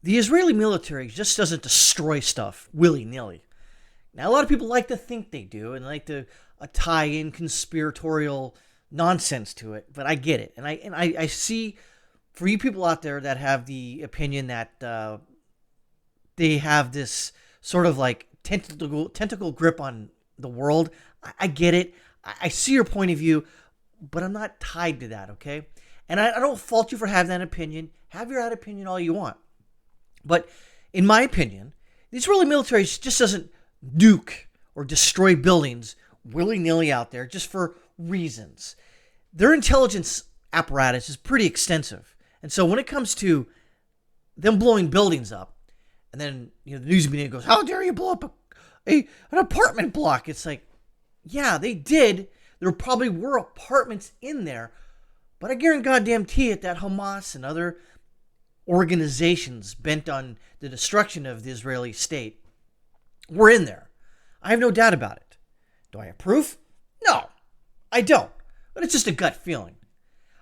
the Israeli military just doesn't destroy stuff willy-nilly. Now, a lot of people like to think they do and like to tie in conspiratorial nonsense to it, but I get it. And I see, for you people out there that have the opinion that they have this sort of like tentacle grip on the world, I get it. I see your point of view, but I'm not tied to that, okay? And I don't fault you for having that opinion. Have your own opinion all you want. But in my opinion, the Israeli military just doesn't nuke or destroy buildings willy-nilly out there just for reasons. Their intelligence apparatus is pretty extensive. And so when it comes to them blowing buildings up, and then the news media goes, how dare you blow up an apartment block? It's like, yeah, they did. There probably were apartments in there, but I guarantee it that Hamas and other organizations bent on the destruction of the Israeli state were in there. I have no doubt about it. Do I have proof? No, I don't. But it's just a gut feeling.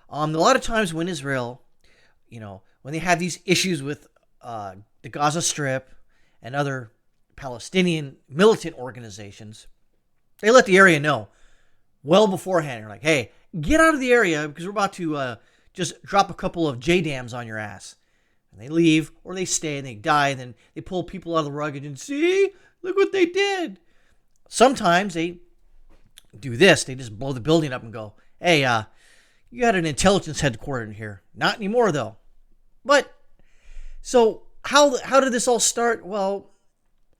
A lot of times when Israel, when they have these issues with the Gaza Strip and other Palestinian militant organizations, they let the area know well beforehand. They're like, hey, get out of the area because we're about to just drop a couple of J-dams on your ass. And they leave or they stay and they die. And then they pull people out of the rug and see, look what they did. Sometimes they do this. They just blow the building up and go, hey, you had an intelligence headquarters in here. Not anymore, though. But so how did this all start? Well,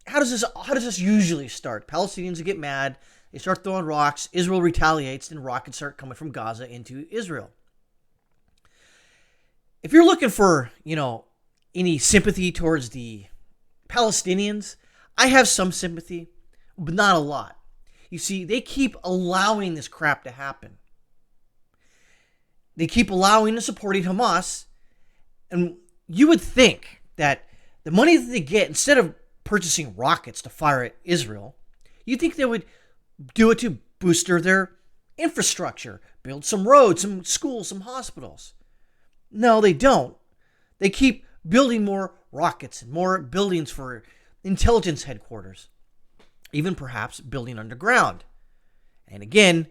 how does this usually start? Palestinians get mad. They start throwing rocks. Israel retaliates, and rockets start coming from Gaza into Israel. If you're looking for, any sympathy towards the Palestinians, I have some sympathy, but not a lot. You see, they keep allowing this crap to happen. They keep allowing and supporting Hamas, and you would think that the money that they get, instead of purchasing rockets to fire at Israel, you'd think they would do it to booster their infrastructure, build some roads, some schools, some hospitals. No, they don't. They keep building more rockets and more buildings for intelligence headquarters, even perhaps building underground. And again,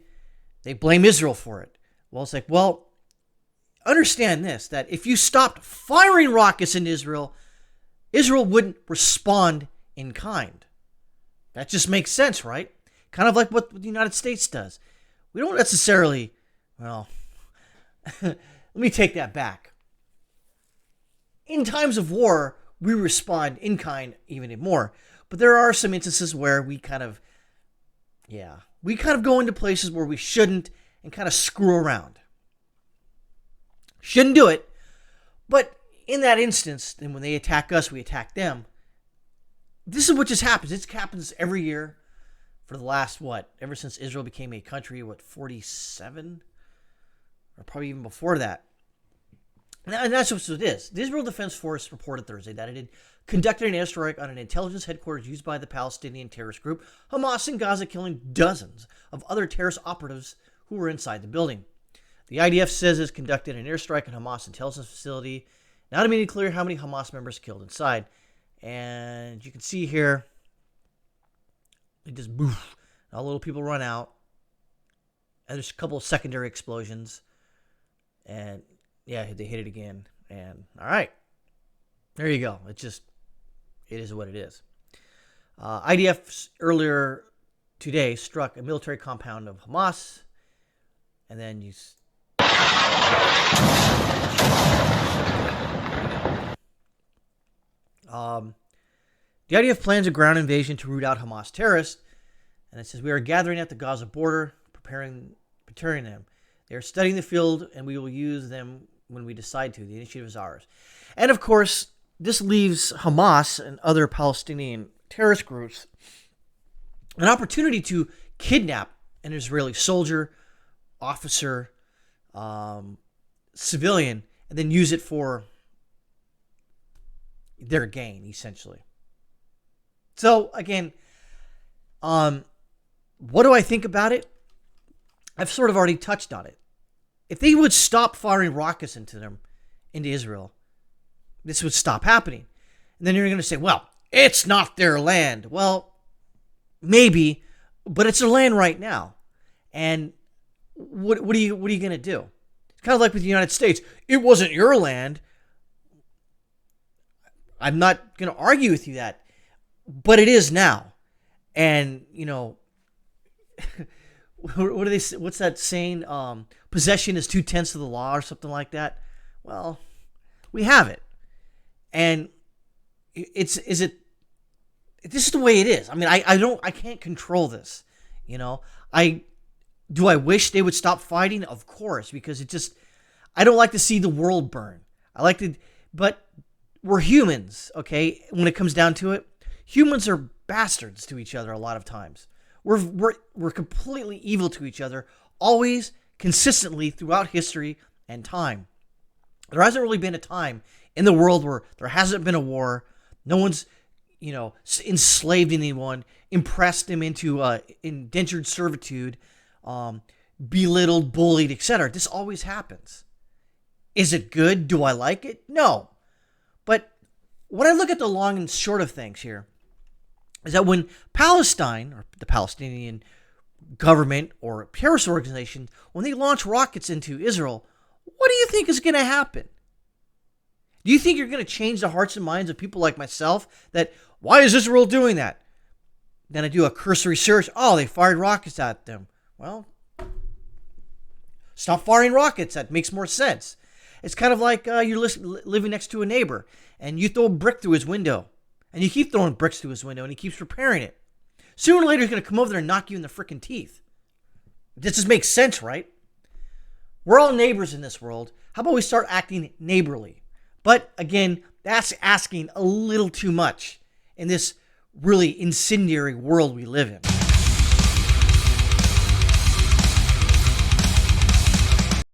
they blame Israel for it. Well, it's like, well, understand this, that if you stopped firing rockets in Israel, Israel wouldn't respond in kind. That just makes sense, right? Kind of like what the United States does. We don't necessarily, let me take that back. In times of war, we respond in kind even more. But there are some instances where we kind of go into places where we shouldn't and kind of screw around. Shouldn't do it. But in that instance, then when they attack us, we attack them. This is what just happens. It happens every year for the last, ever since Israel became a country, 47? Or probably even before that. And that's what it is. The Israel Defense Force reported Thursday that it had conducted an airstrike on an intelligence headquarters used by the Palestinian terrorist group Hamas in Gaza, killing dozens of other terrorist operatives who were inside the building. The IDF says it's conducted an airstrike on Hamas intelligence facility. Not immediately clear how many Hamas members killed inside. And you can see here, it just boof. All little people run out. And there's a couple of secondary explosions. And yeah, they hit it again. And all right. There you go. It is what it is. IDF earlier today struck a military compound of Hamas. And then the IDF plans a ground invasion to root out Hamas terrorists. And it says, we are gathering at the Gaza border, preparing them. They are studying the field, and we will use them when we decide to. The initiative is ours. And of course, this leaves Hamas and other Palestinian terrorist groups an opportunity to kidnap an Israeli soldier, officer, civilian, and then use it for their gain, essentially. So, again, what do I think about it? I've sort of already touched on it. If they would stop firing rockets into Israel, this would stop happening. And then you're going to say, well, it's not their land. Well, maybe, but it's their land right now. And what are you going to do? It's kind of like with the United States. It wasn't your land. I'm not going to argue with you that, but it is now. And, what do they say? What's that saying? Possession is 2/10 of the law or something like that. Well, we have it. And this is the way it is. I mean, I can't control this. Do I wish they would stop fighting? Of course, because I don't like to see the world burn. But we're humans, okay? When it comes down to it, humans are bastards to each other a lot of times. We're completely evil to each other, always, consistently throughout history and time. There hasn't really been a time in the world where there hasn't been a war. No one's, enslaved anyone, impressed them into indentured servitude, belittled, bullied, etc. This always happens. Is it good? Do I like it? No. But when I look at the long and short of things here, is that when Palestine, or the Palestinian government or terrorist organization, when they launch rockets into Israel, what do you think is going to happen? Do you think you're going to change the hearts and minds of people like myself that, why is Israel doing that? Then I do a cursory search. Oh, they fired rockets at them. Well, stop firing rockets. That makes more sense. It's kind of like you're living next to a neighbor and you throw a brick through his window. And you keep throwing bricks through his window and he keeps repairing it. Sooner or later, he's going to come over there and knock you in the freaking teeth. This just makes sense, right? We're all neighbors in this world. How about we start acting neighborly? But again, that's asking a little too much in this really incendiary world we live in.